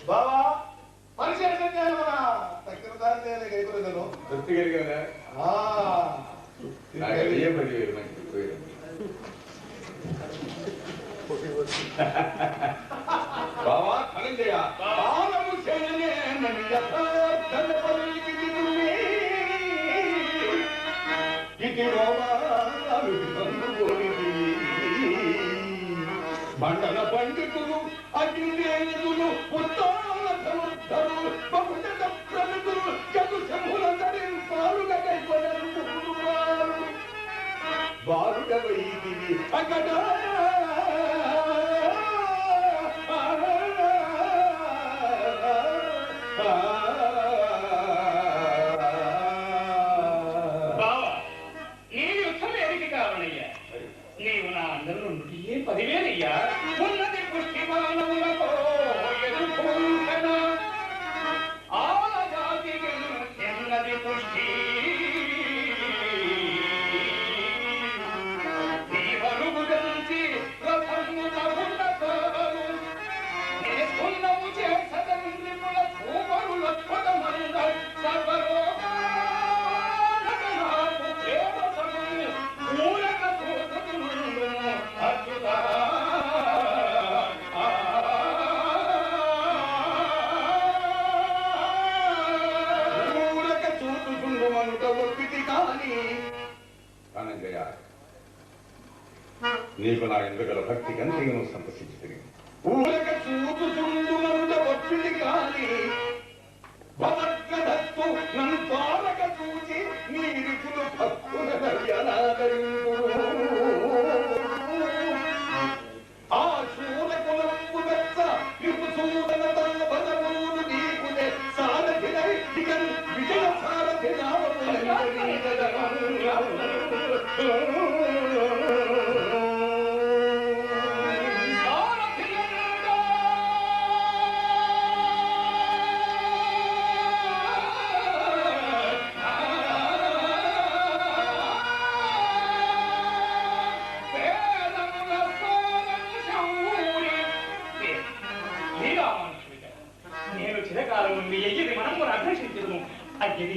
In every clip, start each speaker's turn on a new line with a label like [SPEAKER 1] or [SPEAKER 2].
[SPEAKER 1] బావా పరిశేషం చేయమన్నా తక్కిన దాన్ని కైపురదను
[SPEAKER 2] తృప్తి కలిగిన బావా ధనంజయ బాలము మండల పండితులు అగ్నిదేవులు ఉత్తాన ధనుర్ధరులు బహుజన ప్రముఖులు చతుశంభుల ధరింపాలుగా కైకొనరు బాలుడ వైదివి అక్కడ నీకు నా ఎందుగల భక్తి కంటిను సంతసించుతుంది ఊరక చూపుతుండు మరుడ ఒత్తిడి కాని భవద్గదత్తు నన్ను తారక చూచి నీరుకులు భక్తుల ఆ శూలకులంబు వెచ్చ ఇపు సూదన తన బలములు నీకునే సారథినై ఇకన్ విజయ సారథి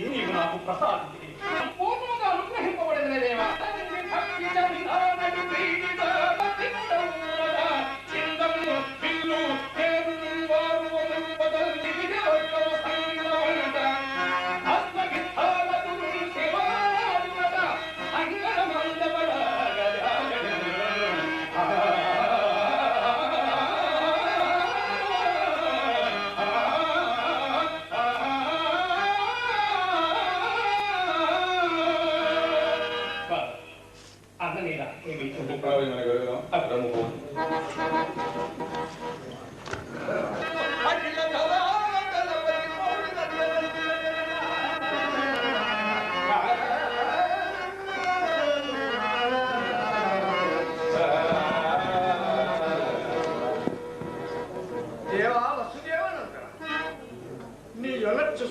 [SPEAKER 2] నీవు నాకు ప్రసాదించి పూర్ణంగా అనుగ్రహింపబడిన దేవా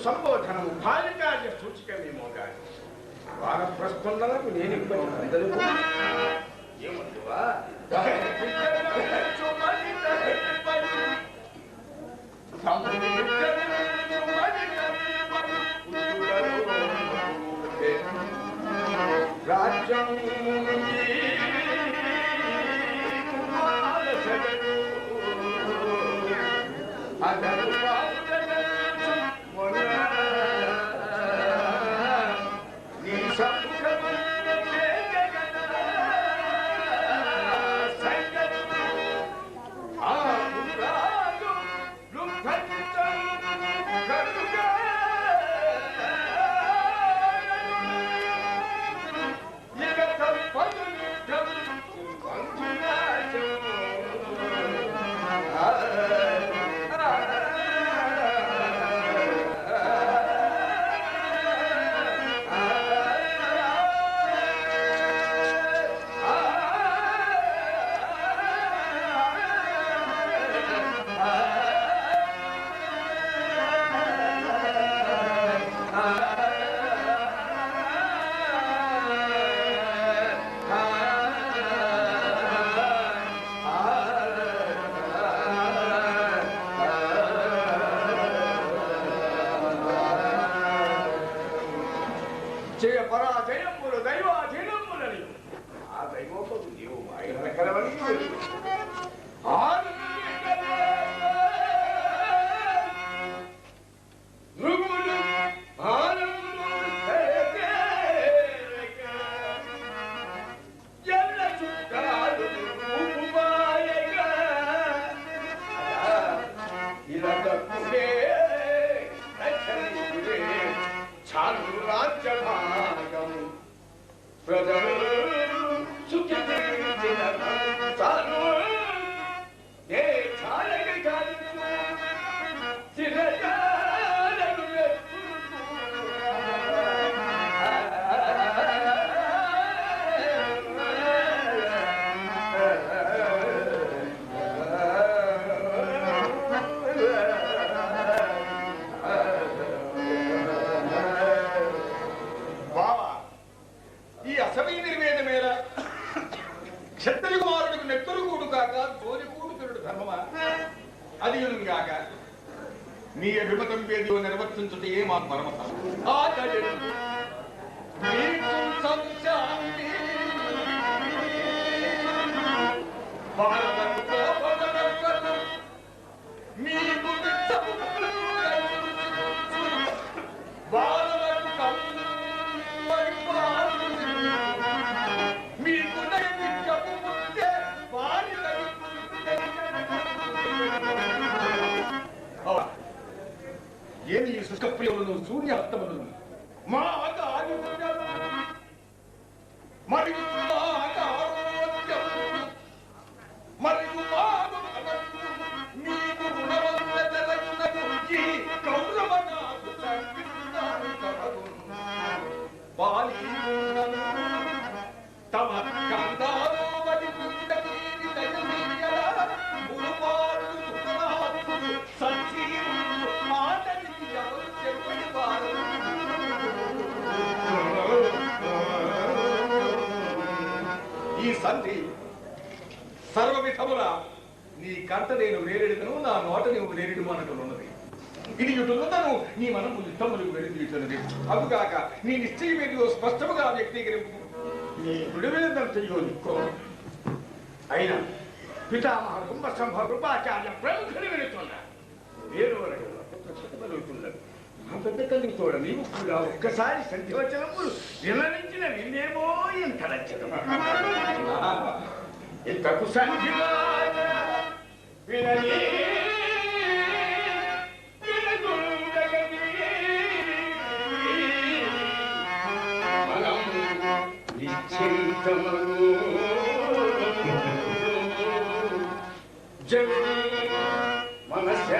[SPEAKER 2] సంబోధనము బాలికార్య సూచికమేమో గాని వారప్రస్తులకు నేను అందరూ ఏమంటువా రాజ్యం
[SPEAKER 3] జయ పరాజయములు దైవాధీనములని ఆ దైవోపము నీవు మాయకరవని నృగులు ఆనములు ఎల్ల చుట్టాలు ఉపాయగా ఇలా తప్పుడే చాలు రాజ్యభాగము ప్రజలు సుఖించిన చాలు ఏ చాలగ కాదు క్షత్రియ కుమారుడికి నెత్తరు కూడు కాక తోలి కూడు తిరుడు ధర్మమా అది కాక నీ అభిమతం వేదిలో నిర్వర్తించుటే మాకు పరమతం ఏమి ఈ శుష్కప్రియులను సూర్యాస్తములను మా మరియు మరియు మీకు తమ కందారు ఈ సంధి సర్వవిధముల నీ కంట నేను వేరెడును నా నోట నువ్వు వేరెడు మనకున్నది ఇది ఇటున్నదను నీ మనము యుద్ధములు వెలిదియుతున్నది అందుకాక నీ నిశ్చయమేదిలో స్పష్టముగా వ్యక్తీకరింపు నీ విడుదల చెయ్యో అయినా పితామహ కుంభస్తంభ కృపాచార్య ప్రముఖులు వెళుతున్నా వేరు వరకున్నారు ఆ పెద్ద తల్లి తోడ నీవు కూడా ఒక్కసారి సంధివచనములు వివరించిన నిన్నేమో ఇంత నచ్చడం ఇంతకు సంధి వినని మనం నిశ్చింతమను జగ మనస్య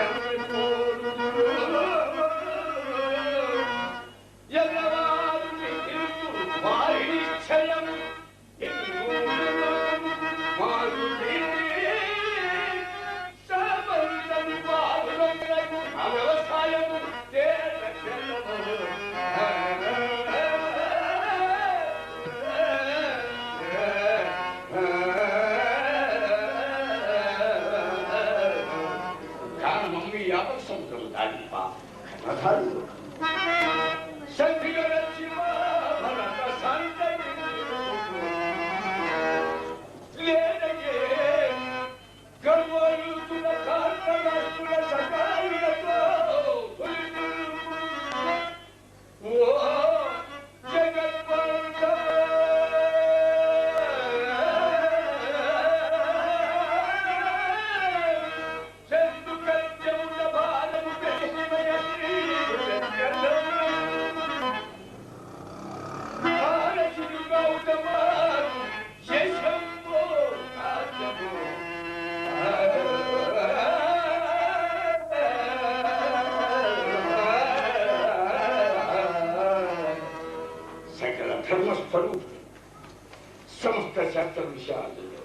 [SPEAKER 3] సమస్త శాస్త్ర విషయాలలో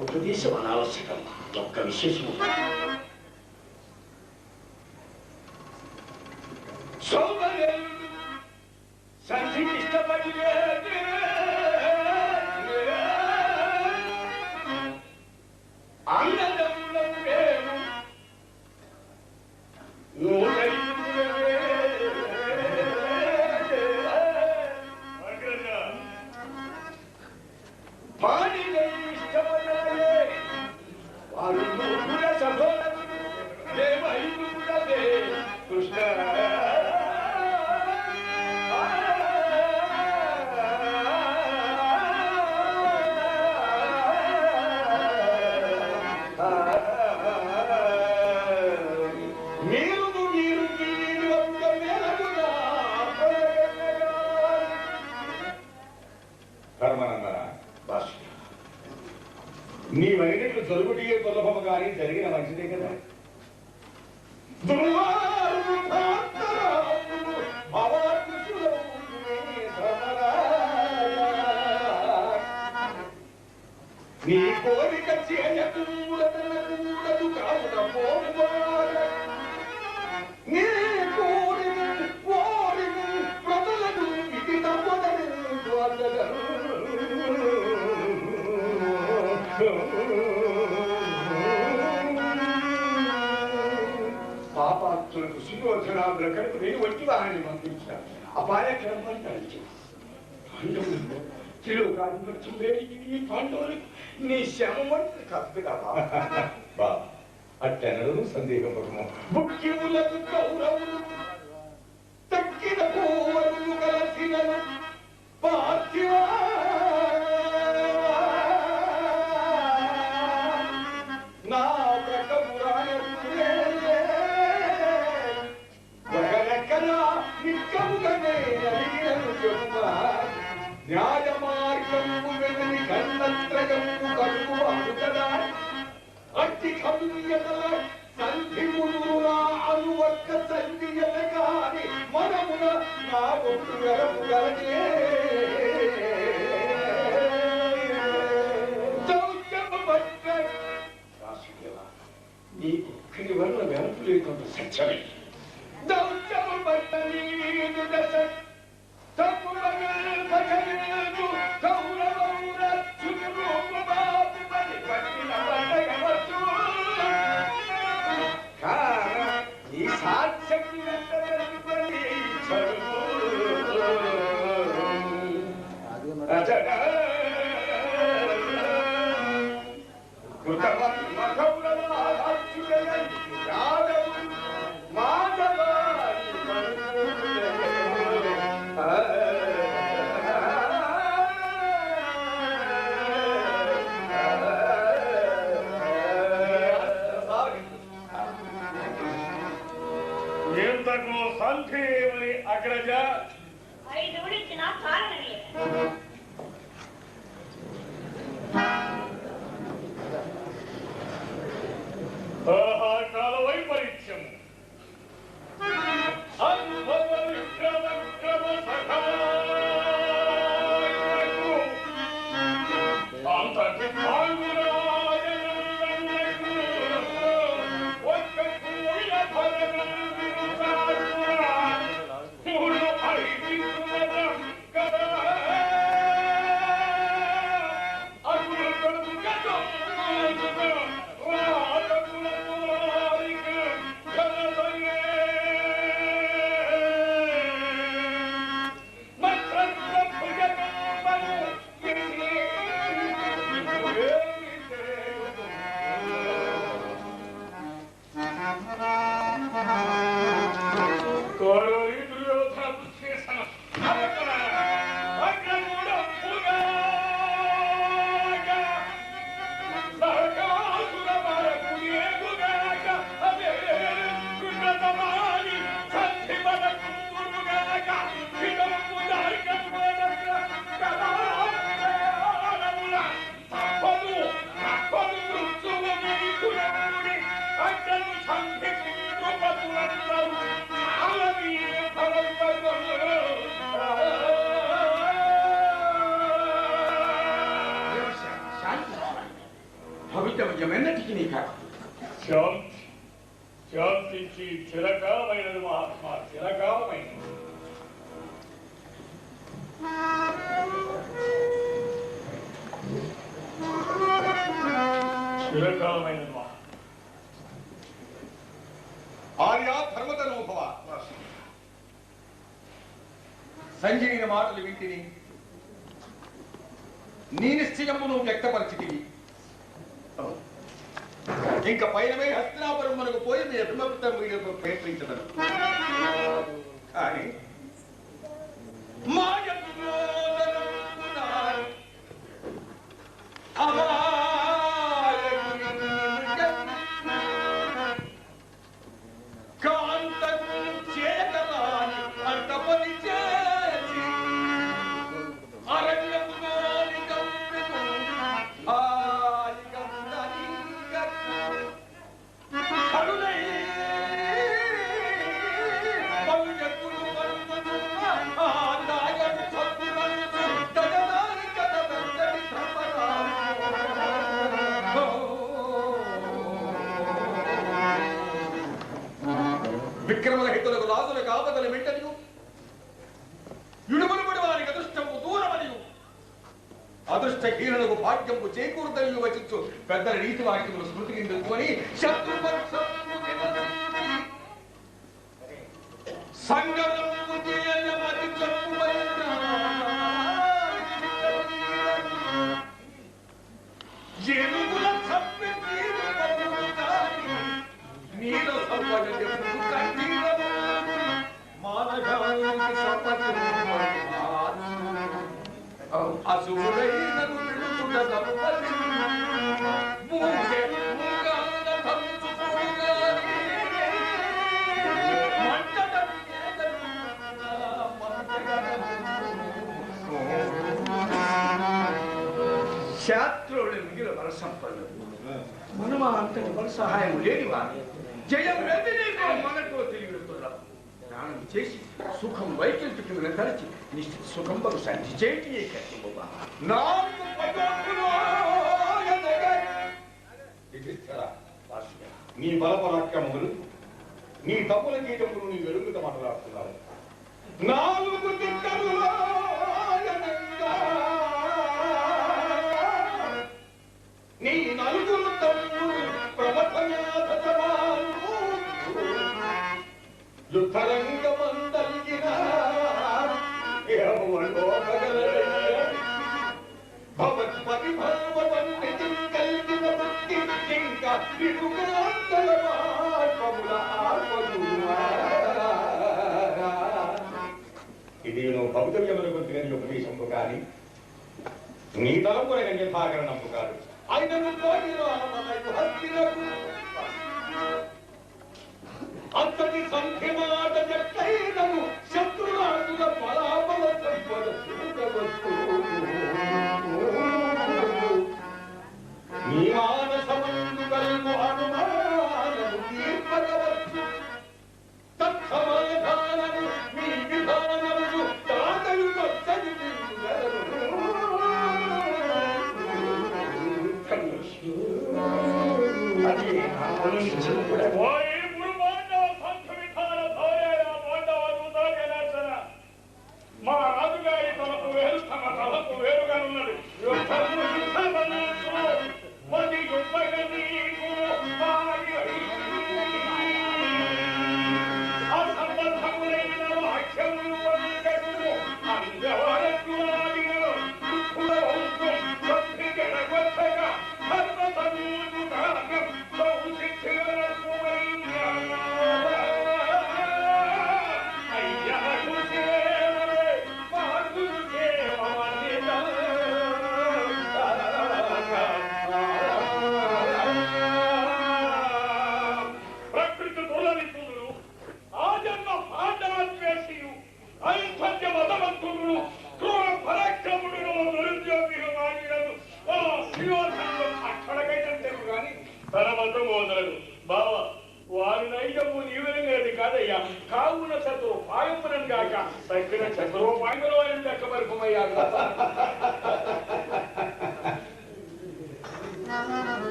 [SPEAKER 3] ఉపదేశం అనావశ్యకం ఒక్క విశేషము సంధికి ఇష్టపడి
[SPEAKER 2] నీవైనట్లు జరుగుటియే దుర్లభమ కానీ జరిగిన మంచిదే కదా. నీ కోరిక చేయకూడదు కావున పోవాల నీ కోరిని కోరిని ప్రజలను ఇది నమ్మదలేదు అందరూ. పాపాత్తులకు సుయోధనాదుల కనుక నేను వచ్చి వారిని పంపించాను. అపాయకరం పండించు పాండవులు తిరుగాంధ్రచుండే ఈ పాండవులకు నీ శమమంటే కద్దు కదా. అట్టెనడు సందేహపడము.
[SPEAKER 1] ముఖ్యములకు కౌరవులు తక్కిన కోవరులు కలిసిన పార్థివా నా నిత్యముగానే అడిగినను చెప్పుమా. న్యాయ మార్గము వెనుని కన్నత్రయము కడుగువాడు కదా. అట్టి కవియల సంధిములునా అనువర్గ సంధియల కాని మనమున నా ఒట్టు గరము గలనే. నీకు ఒక్కని వల్ల వెనపు లేకుండా సత్యమే. దౌత్యము బట్టని దశ తప్పులను భజనలు కౌరవమురచ్చును రూపబాబు బలి పట్టిన బట్టగవచ్చు. ఈ సాధ్యకి వెంటబడి చదువు కృతవర్మ కౌరవాచుడై యాదవు మాధవాని
[SPEAKER 2] ఎంతకు సంధేవని అగ్రజ
[SPEAKER 4] ఐదుడిచిన కారణమే.
[SPEAKER 2] కాల వైపరీత్యం అనుభవ విక్రమ విక్రమ సఖాయకు అంతటి పాల్గొనాయనకు ఒక్క కూల ఫలనం వినుసారురా పూర్ణ పరిమితులనం కదా. అగులు కడుపు గదో
[SPEAKER 3] భవితవ్యమెన్నటికి నీ కాదు.
[SPEAKER 2] శాంతించి చిరకాలమైనది మహాత్మా, చిరకాలమైనది. చిరకాలమైనది మహా.
[SPEAKER 3] ఆర్యా ధర్మతనోభవ. సంజీవిన మాటలు వింటిని నీ నిశ్చయమును వ్యక్తపరిచితివి. ఇంకా పైనమై హస్తినాపురం మనకు పోయి మీ అభిమతం వీడియో ప్రయత్నించదను. కానీ కాంతకు చేతరాని అంత పని చేసి అరణ్యములోని గౌరవం అదృష్టహీనులకు భాగ్యము చేకూరుతలు వచించు పెద్దల రీతి వాక్యములు స్మృతికి తెచ్చుకొని సంగము చేయమని ఏనుగుల చప్పి నీలో సంపద మానగానికి సంపద అసురుడైన శాస్త్రుడు మిగిలిన వర సంపన్నుడు మనమ అంతటి వర సహాయం లేని వారు జయం మనతో తెలియడుతున్నాం దానం చేసి సుఖం వైకల్పికమైన తరచి నిశ్చిత సుఖం బగు సంధి చేటి
[SPEAKER 2] నీ బలపరాక్రమములు నీ తప్పుల గీతములు నీ వెలుగుత మాట్లాడుతున్నావు. నాలుగు దిక్కలులో నీ నలుగురు తమ్ముడు ప్రమథయాధమాలు యుద్ధరంగమందలిగిన భవత్పతి భావవన్నితి కలిగిన భక్తి ఇంకా ఇది నువ్వు భౌతవ్యముల గురించి ఉపదేశంపు కాని నీ తలంపుల గణ్యభాగరణంపు కాదు. ఆయనను అంతటి సంఖ్యమాట చెట్టైనను శత్రురాజుల పరాబల సంపద చూడవచ్చు. నీ మానసమందు కలుగు అనుమానము తీర్పగవచ్చు. తత్సమాధానము మీ విధానములు తాతయుతో
[SPEAKER 1] మా రాజుగారి తలకు వేరు తమ తలకు వేరుగా ఉన్నది.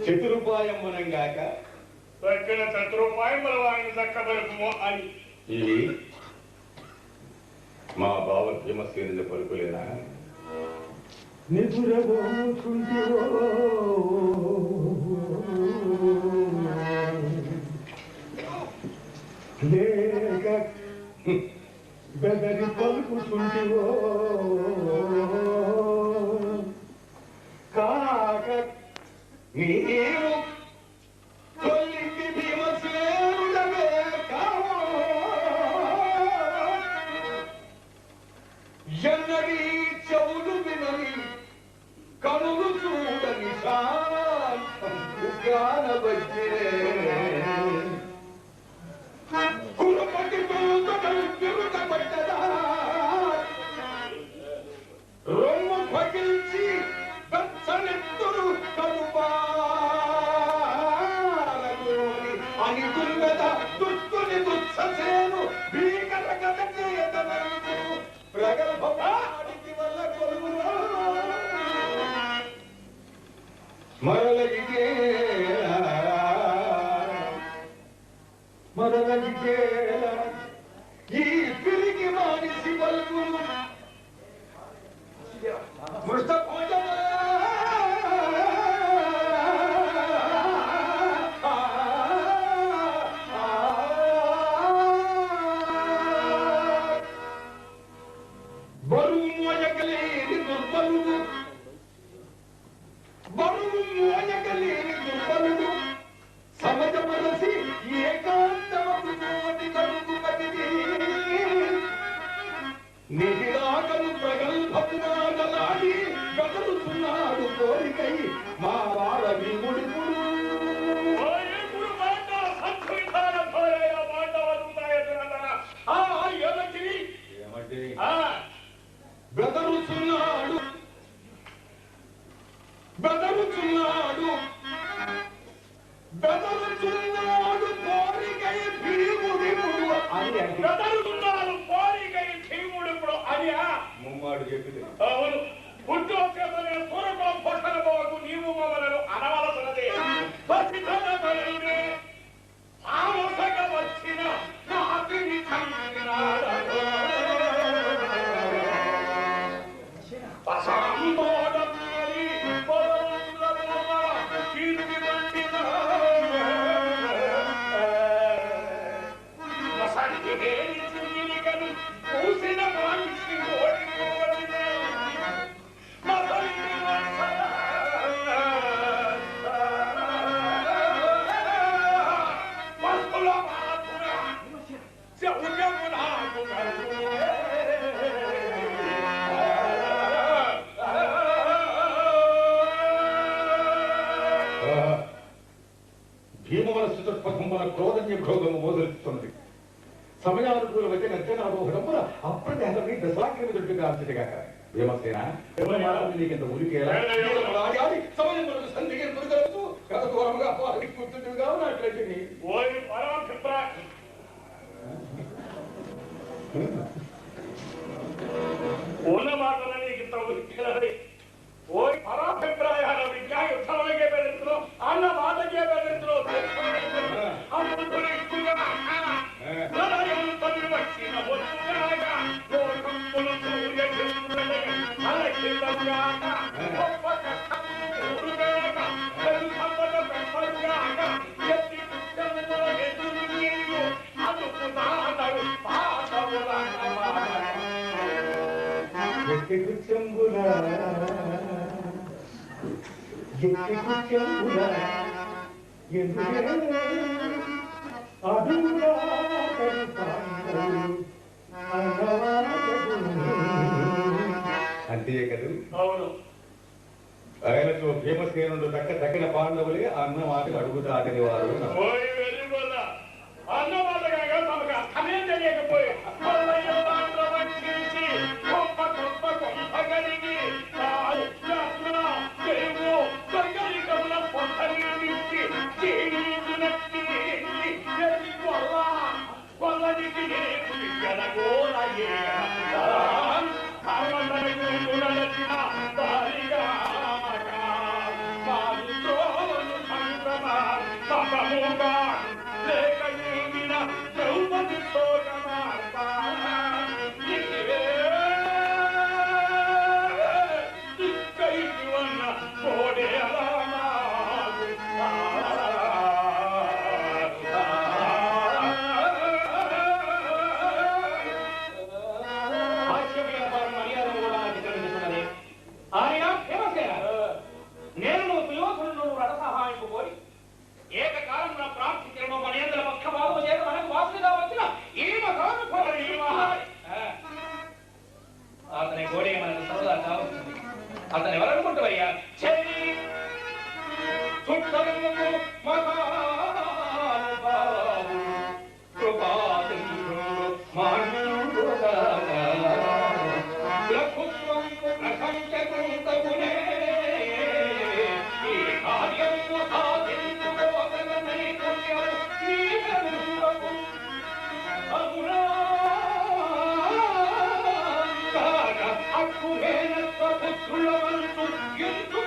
[SPEAKER 2] చతురుపాయంబనంగాక
[SPEAKER 1] తక్కిన చతురుపాయముల వారిని దక్కబరుకుమో అని
[SPEAKER 2] ఇది మా బావ భీమసేనుల పలుకులేనా? నిదురబోచుంటివో లేక బెదరి పలుకుచుంటివో కాక నీవు కొల్లింది భీమసేనుడవే కావో ఎన్నడీ చెవులు వినని కనులు చూడని శాంతం గానవచ్చే కులపటి తోటలు తిరుగుతపడ్డదా రొమ్ము పగిల్చి వెచ్చనెత్తురు కనుపాలలోని అనితున్నద దుస్తుని దుచ్చసేను భీకర గత చేయతనందు ప్రగల్భవాడికి వల్ల కొలువులో మరలగికేలా ఈ పిలికి మానిసి పలుకులు మృత భోజన
[SPEAKER 1] బరువు మోయగలేని దుర్బలుడు సమజ మనసి ఏకాంతమతి కడుగు కదిది నిధిలాగను ప్రగల్భపునాగలాడి బదులుతున్నాడు కోరికై మా వాడ విముడిపుడు బెదరుచున్నాడు కోరికై భీముడిపుడు అని బెదరుచున్నాడు కోరికై భీముడిపుడు అని
[SPEAKER 2] ముమ్మాడు చెప్పింది.
[SPEAKER 1] అవును పుట్టోచేతనే పూర్వం పొట్టనబోకు నీవు మమ్మలను అనవలసినదే పసితనమే ఆమసగా వచ్చిన నాపిని చంపినాడో పసాంబోడమేరి పొలంగమ్మ కీర్తి బండిన మసంటి వేలి చింగిలికను పూసిన మనిషి ఓడిపోవడినే మసంటి వత్సల మస్తుల మాతుర చౌర్యమునాకు
[SPEAKER 2] భీమవరసు తత్పథమున క్రోధన్య భోగము మోదలుతున్నది. సమయానుకూలమైతే నచ్చనాభోగమున అప్రదేహమే దశాగ్రమిదుడిగా అంచదిగాక. భీమసేన నీకింత ఉలికేలా సమయములకు సంధికి దొరకవచ్చు గత దూరముగా వారికి కూర్చుంటుగా ఉన్నట్లయితే
[SPEAKER 1] ఉన్న మాటలు నీకు ఇంత ఉలికేలే ఓయ్ పరాభిప్రాయాల విద్యా యుద్ధములకే బెదిరించు అన్న మాటకే బెదిరించు వచ్చిన వచ్చాగా లోకములు సూర్యచంద్రులే అలకిల్లగాక గొప్ప కష్టములుగాక సంపద పెంపలుగాక ఎత్తి కుట్టముల ఎదురు నీరు అనుకున్నాడు పాఠముల
[SPEAKER 2] అంతే కదూ.
[SPEAKER 1] అవును
[SPEAKER 2] ఆయనతో భీమసేనుడు తగిన పాండవులే అన్న మాటలు అడుగుతా అతని వారు
[SPEAKER 1] అన్న వాళ్ళగా తమకు అర్థమే తెలియకపోయి గొప్ప గొప్ప గొప్ప కలిగి కైకముల పొట్టనిచ్చి కొల్లనికి జనగోలయ్యే ద్రౌపది నేను సుయోధనుడు రథ సహాయం కోరి ఏకకాలం నా ప్రార్థించడం మనేంద్ర పక్షపాతం చేత మనకు వాసుగా వచ్చిన అతని గోడే మనకు సరదా కావచ్చు. అతను ఎవరనుకుంటావయ్యా అక్కువేన పుత్రుల వంతు ఎందుకు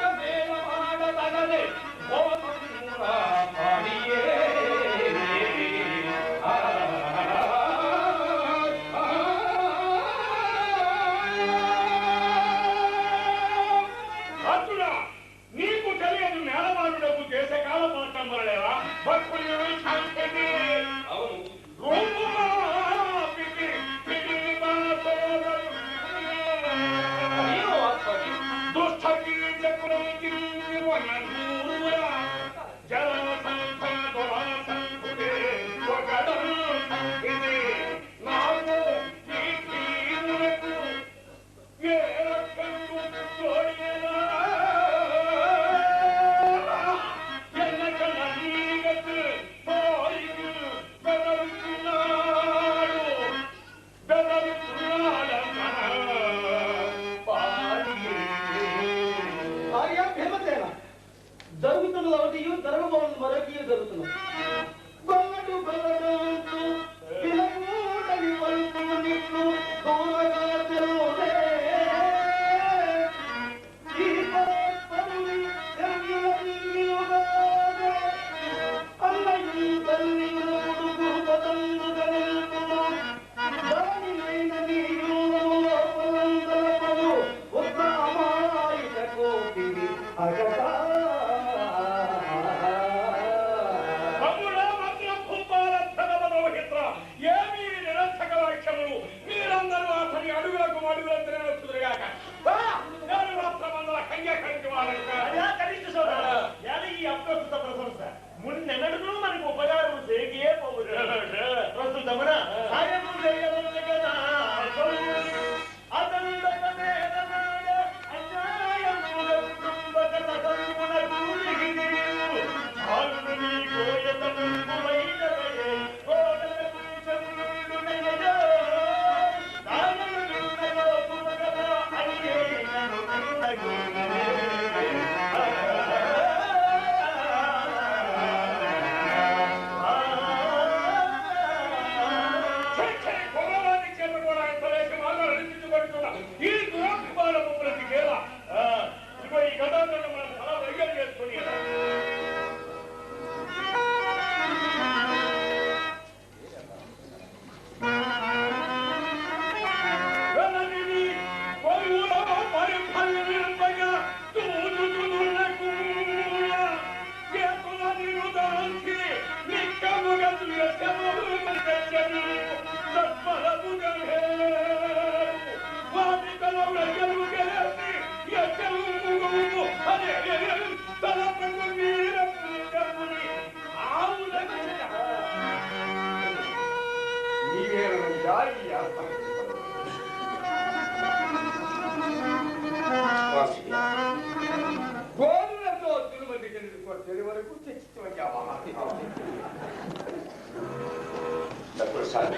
[SPEAKER 1] ప్రసాద్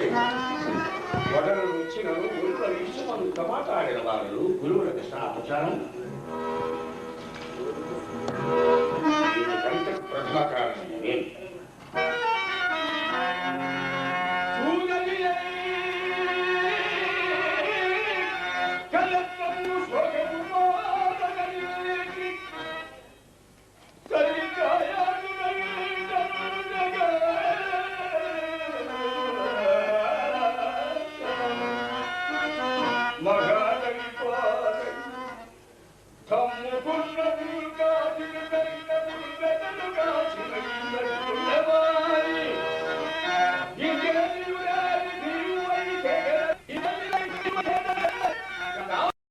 [SPEAKER 1] వడలు వచ్చిన గురువుల విషయమంత మాట్లాడిన వాళ్ళు గురువులకు శాపచారం దీనికంటే ప్రథమ కారణం ఏమి? కలత్వము శోక